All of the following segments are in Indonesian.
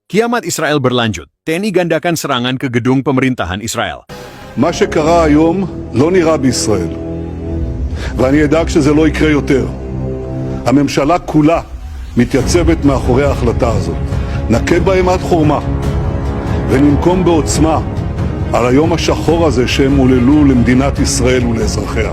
Kiamat Israel berlanjut. TNI gandakan serangan ke gedung pemerintahan Israel. מה שקרה היום לא נראה בישראל, ואני אדאג שזה לא יקרה יותר. הממשלה כולה מתייצבת מאחורי ההחלטה הזאת. נכה בהם עד חורמה, וננקום בעוצמה על היום השחור הזה שהם הוללו למדינת ישראל ולאזרחיה.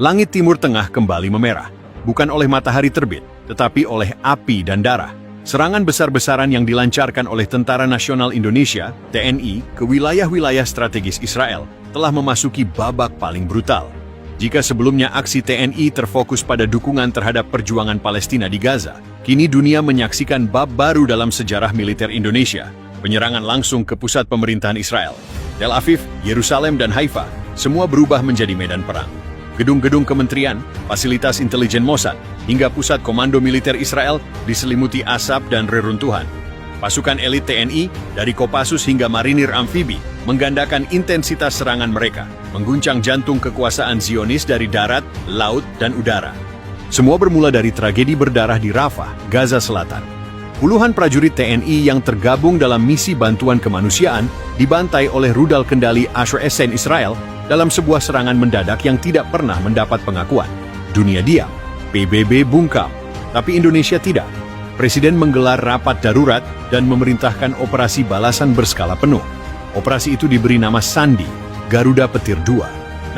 Langit Timur Tengah kembali memerah, bukan oleh matahari terbit, tetapi oleh api dan darah. Serangan besar-besaran yang dilancarkan oleh Tentara Nasional Indonesia, TNI, ke wilayah-wilayah strategis Israel telah memasuki babak paling brutal. Jika sebelumnya aksi TNI terfokus pada dukungan terhadap perjuangan Palestina di Gaza, kini dunia menyaksikan bab baru dalam sejarah militer Indonesia, penyerangan langsung ke pusat pemerintahan Israel. Tel Aviv, Yerusalem, dan Haifa, semua berubah menjadi medan perang. Gedung-gedung kementerian, fasilitas intelijen Mossad, hingga pusat komando militer Israel diselimuti asap dan reruntuhan. Pasukan elit TNI, dari Kopassus hingga marinir amfibi, menggandakan intensitas serangan mereka, mengguncang jantung kekuasaan Zionis dari darat, laut, dan udara. Semua bermula dari tragedi berdarah di Rafah, Gaza Selatan. Puluhan prajurit TNI yang tergabung dalam misi bantuan kemanusiaan dibantai oleh rudal kendali Asher Essen Israel dalam sebuah serangan mendadak yang tidak pernah mendapat pengakuan. Dunia diam, PBB bungkam, tapi Indonesia tidak. Presiden menggelar rapat darurat dan memerintahkan operasi balasan berskala penuh. Operasi itu diberi nama Sandi, Garuda Petir II.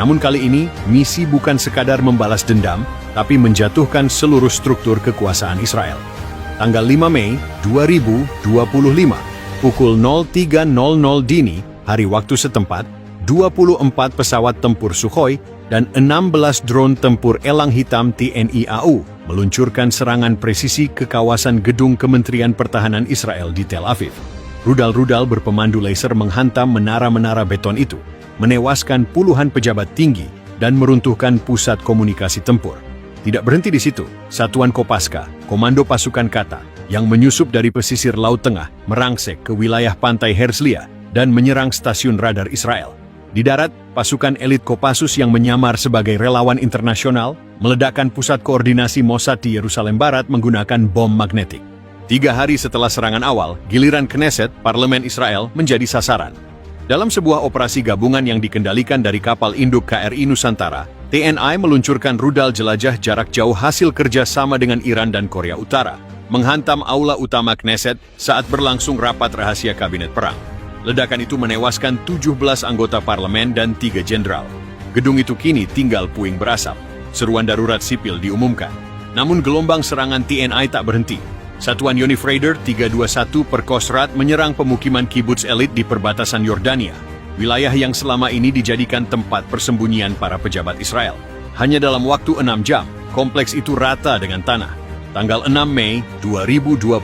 Namun kali ini, misi bukan sekadar membalas dendam, tapi menjatuhkan seluruh struktur kekuasaan Israel. Tanggal 5 Mei 2025, pukul 03.00 dini, hari waktu setempat, 24 pesawat tempur Sukhoi dan 16 drone tempur Elang Hitam TNI AU meluncurkan serangan presisi ke kawasan gedung Kementerian Pertahanan Israel di Tel Aviv. Rudal-rudal berpemandu laser menghantam menara-menara beton itu, menewaskan puluhan pejabat tinggi dan meruntuhkan pusat komunikasi tempur. Tidak berhenti di situ, Satuan Kopaska, Komando Pasukan Kata, yang menyusup dari pesisir Laut Tengah, merangsek ke wilayah pantai Herzliya dan menyerang stasiun radar Israel. Di darat, pasukan elit Kopassus yang menyamar sebagai relawan internasional meledakkan pusat koordinasi Mossad di Yerusalem Barat menggunakan bom magnetik. 3 hari setelah serangan awal, giliran Knesset, parlemen Israel, menjadi sasaran. Dalam sebuah operasi gabungan yang dikendalikan dari kapal induk KRI Nusantara, TNI meluncurkan rudal jelajah jarak jauh hasil kerja sama dengan Iran dan Korea Utara, menghantam aula utama Knesset saat berlangsung rapat rahasia kabinet perang. Ledakan itu menewaskan 17 anggota parlemen dan 3 jenderal. Gedung itu kini tinggal puing berasap. Seruan darurat sipil diumumkan. Namun gelombang serangan TNI tak berhenti. Satuan Yonif Raider 321 Perkosrat menyerang pemukiman kibuts elit di perbatasan Yordania, wilayah yang selama ini dijadikan tempat persembunyian para pejabat Israel. Hanya dalam waktu 6 jam, kompleks itu rata dengan tanah. Tanggal 6 Mei 2025,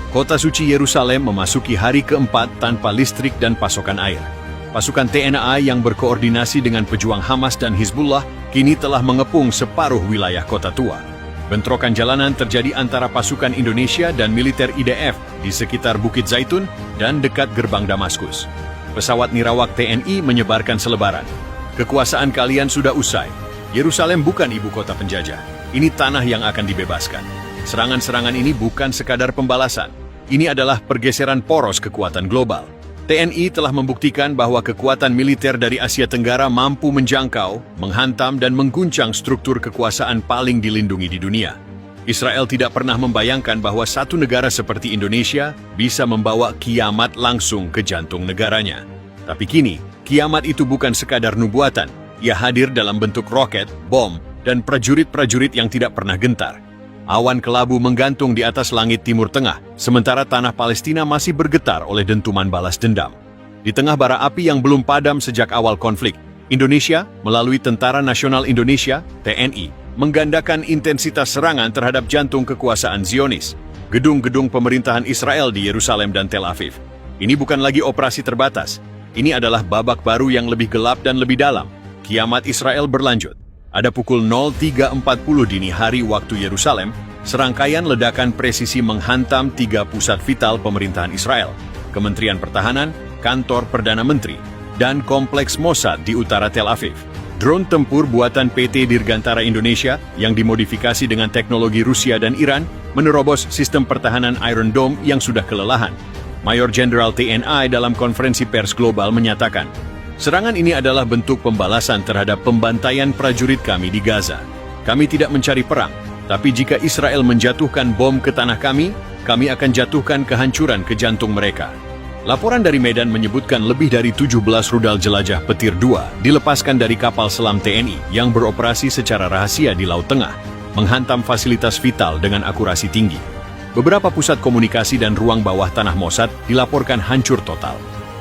kota suci Yerusalem memasuki hari keempat tanpa listrik dan pasokan air. Pasukan TNI yang berkoordinasi dengan pejuang Hamas dan Hizbullah kini telah mengepung separuh wilayah kota tua. Bentrokan jalanan terjadi antara pasukan Indonesia dan militer IDF di sekitar Bukit Zaitun dan dekat gerbang Damaskus. Pesawat nirawak TNI menyebarkan selebaran. Kekuasaan kalian sudah usai. Yerusalem bukan ibu kota penjajah. Ini tanah yang akan dibebaskan. Serangan-serangan ini bukan sekadar pembalasan. Ini adalah pergeseran poros kekuatan global. TNI telah membuktikan bahwa kekuatan militer dari Asia Tenggara mampu menjangkau, menghantam, dan mengguncang struktur kekuasaan paling dilindungi di dunia. Israel tidak pernah membayangkan bahwa satu negara seperti Indonesia bisa membawa kiamat langsung ke jantung negaranya. Tapi kini, kiamat itu bukan sekadar nubuatan. Ia hadir dalam bentuk roket, bom, dan prajurit-prajurit yang tidak pernah gentar. Awan kelabu menggantung di atas langit Timur Tengah, sementara tanah Palestina masih bergetar oleh dentuman balas dendam. Di tengah bara api yang belum padam sejak awal konflik, Indonesia, melalui Tentara Nasional Indonesia, TNI, menggandakan intensitas serangan terhadap jantung kekuasaan Zionis, gedung-gedung pemerintahan Israel di Yerusalem dan Tel Aviv. Ini bukan lagi operasi terbatas. Ini adalah babak baru yang lebih gelap dan lebih dalam. Kiamat Israel berlanjut. Ada pukul 03.40 dini hari waktu Yerusalem, serangkaian ledakan presisi menghantam 3 pusat vital pemerintahan Israel, Kementerian Pertahanan, Kantor Perdana Menteri, dan kompleks Mossad di utara Tel Aviv. Drone tempur buatan PT Dirgantara Indonesia yang dimodifikasi dengan teknologi Rusia dan Iran menerobos sistem pertahanan Iron Dome yang sudah kelelahan. Mayor Jenderal TNI dalam konferensi pers global menyatakan, serangan ini adalah bentuk pembalasan terhadap pembantaian prajurit kami di Gaza. Kami tidak mencari perang, tapi jika Israel menjatuhkan bom ke tanah kami akan jatuhkan kehancuran ke jantung mereka. Laporan dari Medan menyebutkan lebih dari 17 rudal jelajah Petir II dilepaskan dari kapal selam TNI yang beroperasi secara rahasia di Laut Tengah, menghantam fasilitas vital dengan akurasi tinggi. Beberapa pusat komunikasi dan ruang bawah tanah Mossad dilaporkan hancur total.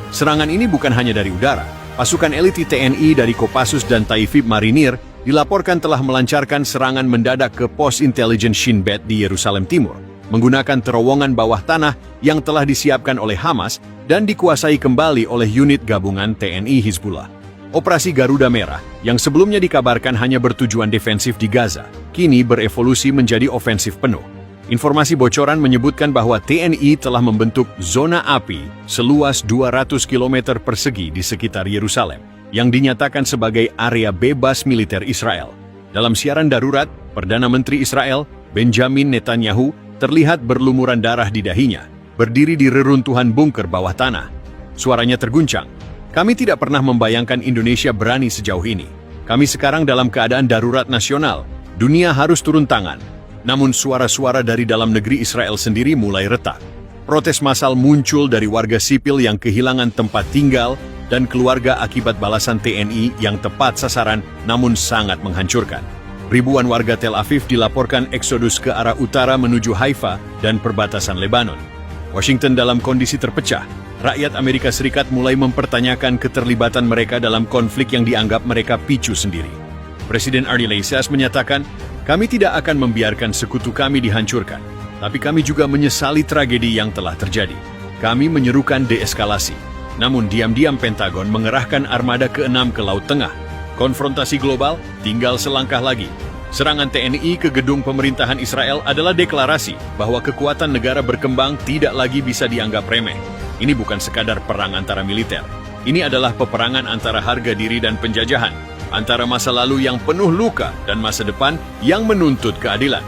Serangan ini bukan hanya dari udara. Pasukan elit TNI dari Kopassus dan Taifib Marinir dilaporkan telah melancarkan serangan mendadak ke pos intelijen Shin Bet di Yerusalem Timur, menggunakan terowongan bawah tanah yang telah disiapkan oleh Hamas dan dikuasai kembali oleh unit gabungan TNI Hizbullah. Operasi Garuda Merah, yang sebelumnya dikabarkan hanya bertujuan defensif di Gaza, kini berevolusi menjadi ofensif penuh. Informasi bocoran menyebutkan bahwa TNI telah membentuk zona api seluas 200 km persegi di sekitar Yerusalem, yang dinyatakan sebagai area bebas militer Israel. Dalam siaran darurat, Perdana Menteri Israel, Benjamin Netanyahu, terlihat berlumuran darah di dahinya, berdiri di reruntuhan bunker bawah tanah. Suaranya terguncang. Kami tidak pernah membayangkan Indonesia berani sejauh ini. Kami sekarang dalam keadaan darurat nasional. Dunia harus turun tangan. Namun suara-suara dari dalam negeri Israel sendiri mulai retak. Protes massal muncul dari warga sipil yang kehilangan tempat tinggal dan keluarga akibat balasan TNI yang tepat sasaran namun sangat menghancurkan. Ribuan warga Tel Aviv dilaporkan eksodus ke arah utara menuju Haifa dan perbatasan Lebanon. Washington dalam kondisi terpecah. Rakyat Amerika Serikat mulai mempertanyakan keterlibatan mereka dalam konflik yang dianggap mereka picu sendiri. Presiden Arnie Leisas menyatakan, kami tidak akan membiarkan sekutu kami dihancurkan, tapi kami juga menyesali tragedi yang telah terjadi. Kami menyerukan deeskalasi. Namun diam-diam Pentagon mengerahkan armada ke-6 ke Laut Tengah. Konfrontasi global tinggal selangkah lagi. Serangan TNI ke gedung pemerintahan Israel adalah deklarasi bahwa kekuatan negara berkembang tidak lagi bisa dianggap remeh. Ini bukan sekadar perang antara militer. Ini adalah peperangan antara harga diri dan penjajahan, antara masa lalu yang penuh luka dan masa depan yang menuntut keadilan.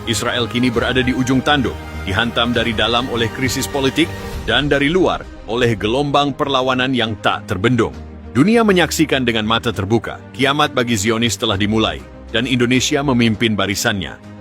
Israel kini berada di ujung tanduk, dihantam dari dalam oleh krisis politik dan dari luar oleh gelombang perlawanan yang tak terbendung. Dunia menyaksikan dengan mata terbuka, kiamat bagi Zionis telah dimulai, dan Indonesia memimpin barisannya.